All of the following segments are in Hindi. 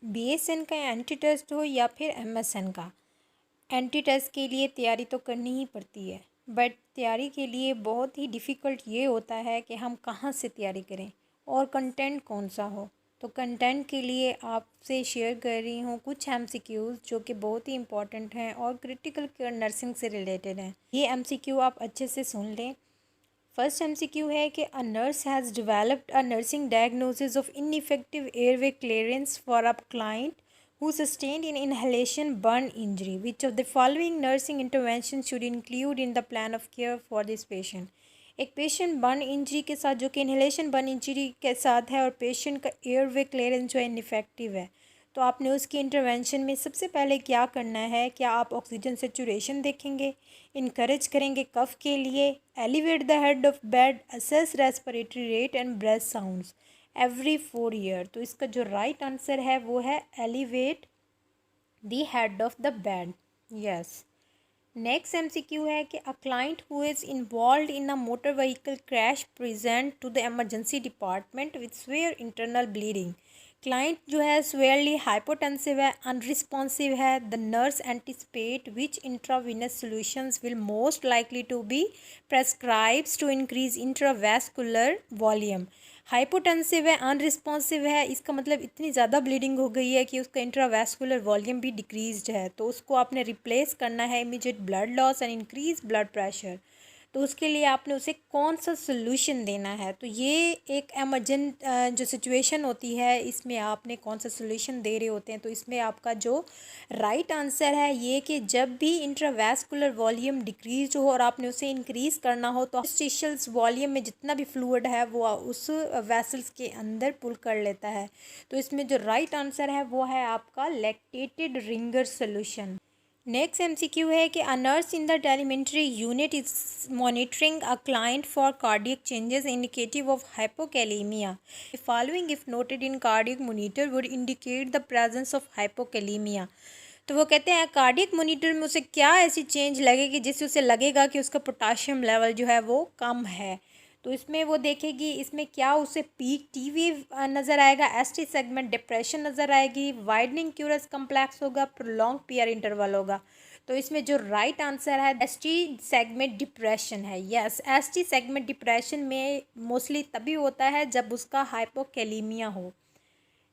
BSN का एंटी टेस्ट हो या फिर MSN का, एंटी टेस्ट के लिए तैयारी तो करनी ही पड़ती है, बट तैयारी के लिए बहुत ही डिफ़िकल्ट ये होता है कि हम कहाँ से तैयारी करें और कंटेंट कौन सा हो। तो कंटेंट के लिए आपसे शेयर कर रही हूँ कुछ MCQs जो कि बहुत ही इंपॉर्टेंट हैं और क्रिटिकल केयर नर्सिंग से रिलेटेड हैं। ये MCQ आप अच्छे से सुन लें। फर्स्ट MCQ है कि a nurse has developed a nursing diagnosis of ineffective airway clearance for a client who sustained an inhalation burn injury. Which of the following nursing interventions should include in the plan of care for this patient? एक पेशेंट बर्न इंजरी के साथ, जो कि इन्हेलेशन बर्न इंजरी के साथ है, और पेशेंट का एयरवे क्लियरेंस जो है इनफेक्टिव है, तो आपने उसकी इंटरवेंशन में सबसे पहले क्या करना है? क्या आप ऑक्सीजन सेचुरेशन देखेंगे, इनकरेज करेंगे कफ के लिए, elevate the head of bed, assess respiratory rate and breadth sounds every 4 year. तो इसका जो राइट आंसर है वो है elevate the head of the bed. Yes. Next MCQ है कि a client who is involve in a motor vehicle crash present to the emergency department with swear internal bleeding. Client जो है स्वेयरली हाइपोटेंसिव है, अनरिस्पॉन्सिव है। The nurse anticipate which intravenous solutions will most likely to be prescribes to increase intravascular volume. Hypotensive है, अनरिस्पॉन्सिव है, इसका मतलब इतनी ज़्यादा ब्लीडिंग हो गई है कि उसका इंट्रावैस्कुलर वॉल्यूम भी डिक्रीज्ड है, तो उसको आपने रिप्लेस करना है immediate blood loss and increase blood pressure. तो उसके लिए आपने उसे कौन सा सोल्यूशन देना है? तो ये एक एमरजेंट जो सिचुएशन होती है, इसमें आपने कौन सा सोल्यूशन दे रहे होते हैं। तो इसमें आपका जो राइट आंसर है ये कि जब भी इंट्रावैस्कुलर वॉल्यूम डिक्रीज हो और आपने उसे इंक्रीज करना हो, तो इंटरस्टिशियल्स वॉल्यूम में जितना भी फ्लूइड है वो उस वेसल्स के अंदर पुल कर लेता है। तो इसमें जो राइट आंसर है वो है आपका लैक्टेटेड रिंगर सोल्यूशन। नेक्स्ट MCQ है कि a nurse in the telemetry unit is monitoring a client for cardiac changes indicative of hypokalemia. Following if noted in cardiac monitor would indicate the presence of hypokalemia. तो वो कहते हैं कार्डियक मोनीटर में उसे क्या ऐसी चेंज लगेगी जिससे उसे लगेगा कि उसका पोटाशियम लेवल जो है वो कम है। तो इसमें वो देखेगी इसमें क्या उसे पीक टीवी नज़र आएगा, ST सेगमेंट डिप्रेशन नज़र आएगी, वाइडनिंग क्यूरस कम्प्लेक्स होगा, प्रोलॉन्ग पीआर इंटरवल होगा। तो इसमें जो राइट आंसर है ST सेगमेंट डिप्रेशन है। यस, ST सेगमेंट डिप्रेशन में मोस्टली तभी होता है जब उसका हाइपोकैलेमिया हो।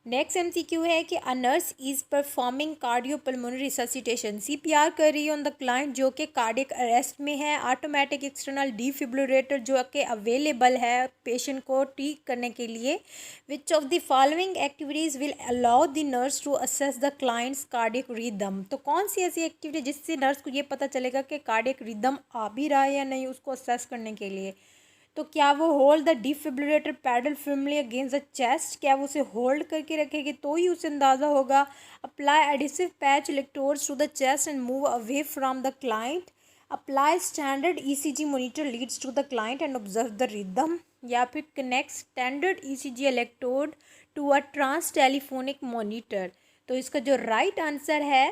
नेक्स्ट MCQ है कि अ nurse is performing cardiopulmonary resuscitation, CPR कर रही है ऑन द क्लाइंट जो कि कार्डियक अरेस्ट में है। ऑटोमेटिक एक्सटर्नल डिफिब्रिलेटर जो कि अवेलेबल है पेशेंट को ठीक करने के लिए। Which of the following activities will allow the nurse to assess the client's cardiac rhythm. तो कौन सी ऐसी एक्टिविटी जिससे नर्स को ये पता चलेगा कि कार्डियक रिदम आ भी रहा है या नहीं, उसको असेस करने के लिए। तो क्या वो hold the defibrillator paddle firmly against the chest, क्या वो उसे होल्ड करके रखेगी तो ही उसे अंदाज़ा होगा। Apply adhesive patch electrodes to the chest and move away from the client. Apply standard ECG monitor leads to the client and observe the rhythm. या फिर connect standard ECG electrode to a transtelephonic monitor. तो इसका जो राइट आंसर है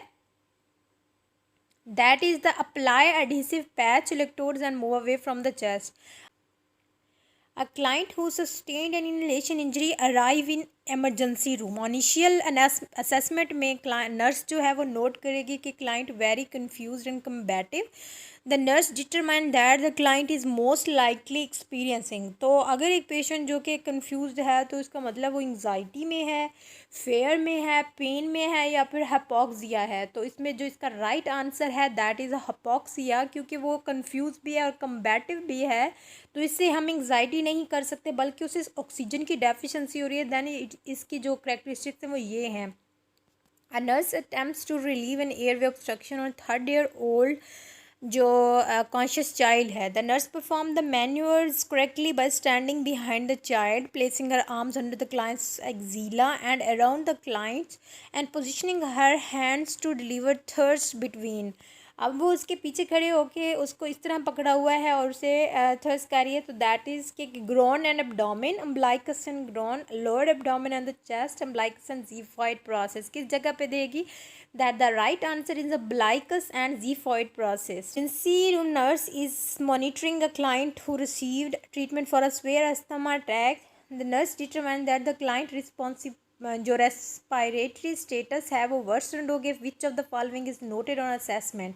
that is the apply adhesive patch electrodes and move away from the chest. A client who sustained an inhalation injury arrive in emergency room. Initial assessment में नर्स जो है वो नोट करेगी कि client very confused and combative. The nurse determine that the client is most likely experiencing. तो अगर एक पेशेंट जो कि confused है तो इसका मतलब वो एंग्जाइटी में है, फेयर में है, पेन में है या फिर hypoxia है। तो इसमें जो इसका राइट आंसर है दैट इज़ hypoxia, क्योंकि वो confused भी है और combative भी है। तो इससे हम एंग्जाइटी नहीं कर सकते बल्कि उसे ऑक्सीजन की डेफिशिएंसी हो रही है। दैन इसकी जो करेक्टरिस्टिक्स हैं वो ये हैं। A nurse attempts to relieve an airway obstruction on 3rd year old जो कॉन्शियस चाइल्ड है। The nurse perform the manoeuvres correctly by standing behind the child, placing her arms under the client's axilla and around the client's and positioning her hands to deliver thrust between. अब वो उसके पीछे खड़े होके उसको इस तरह पकड़ा हुआ है और उसे थर्स्ट कर रही है। तो दैट इज़ के groin and abdomen, umbilicus and groin, lower abdomen and the chest, umbilicus and xiphoid process किस जगह पे देगी? That the right answer is umbilicus and xiphoid process. Emergency room nurse is monitoring a client who received treatment for a severe asthma attack. The nurse determined that the client responsive जो रेस्पायरेटरी स्टेटस है वो वर्सेंड हो गए, विच of the following is noted on assessment.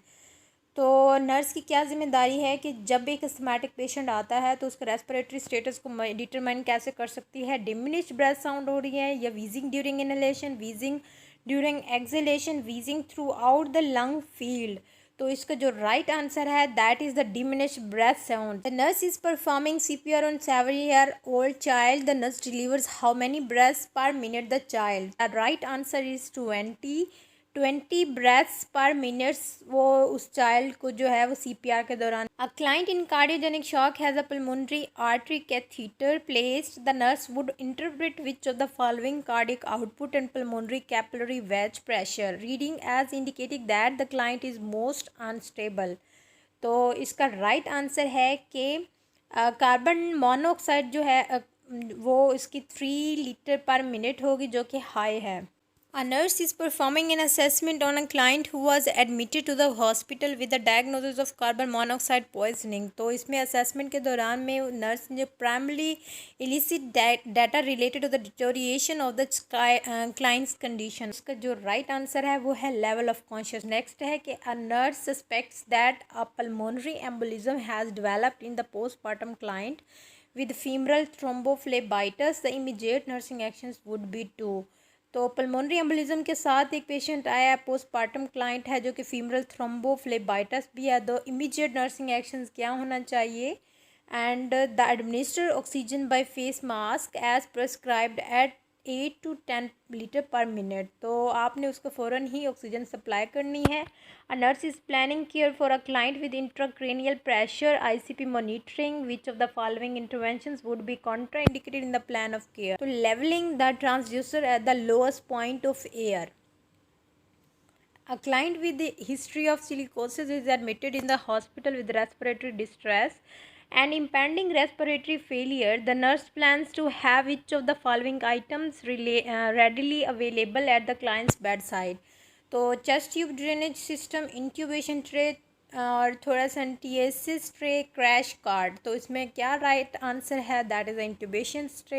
तो नर्स की क्या जिम्मेदारी है कि जब एक एस्थमेटिक पेशेंट आता है तो उसका रेस्पिरेटरी स्टेटस को डिटरमाइन कैसे कर सकती है, डिमिनिश्ड ब्रेथ साउंड हो रही है या wheezing during inhalation, wheezing during exhalation, wheezing throughout the lung field. तो इसका जो राइट आंसर है that is the diminished breath sound. The nurse is performing CPR on 7-year old child. The nurse delivers how many breaths per minute the child? The right answer is 20 breaths per minute वो उस चाइल्ड को जो है वो CPR के दौरान। A client in cardiogenic shock has a pulmonary artery catheter placed. The nurse would interpret which of the following cardiac output and pulmonary capillary wedge pressure reading as indicating that the client is most unstable. तो इसका राइट आंसर है कि कार्बन मोनोऑक्साइड जो है वो इसकी 3 लीटर पर मिनट होगी, जो कि हाई है। A nurse is performing an assessment on a client who was admitted to the hospital with the diagnosis of carbon monoxide poisoning. तो इसमें assessment के दौरान में नर्स ने primarily elicit data related to the deterioration of the client's condition. इसका जो right answer है वो है level of consciousness. Next है कि a nurse suspects that a pulmonary embolism has developed in the postpartum client with femoral thrombophlebitis. The immediate nursing actions would be to। तो पल्मोनरी एम्बोलिज्म के साथ एक पेशेंट आया है, पोस्टपार्टम क्लाइंट है जो कि फीमरल थ्रोम्बोफ्लेबाइटिस भी है। दो इमीडिएट नर्सिंग एक्शंस क्या होना चाहिए? And the administer oxygen by face mask as prescribed at 8 to 10 litre per minute. तो आपने उसको फ़ौरन ही ऑक्सीजन सप्लाई करनी है। A nurse is planning care for a client with intracranial pressure ICP monitoring, which of the following interventions would be contraindicated in the plan of care? तो levelling the transducer at the lowest point of ear. A client with a history of silicosis is admitted in the hospital with respiratory distress and impending respiratory failure. The nurse plans to have each of the following items readily available at the client's bedside. तो chest tube drainage system, intubation tray और थोड़ा सा ट्रे, क्रैश कार्ड। तो इसमें क्या राइट आंसर है? That is intubation tray.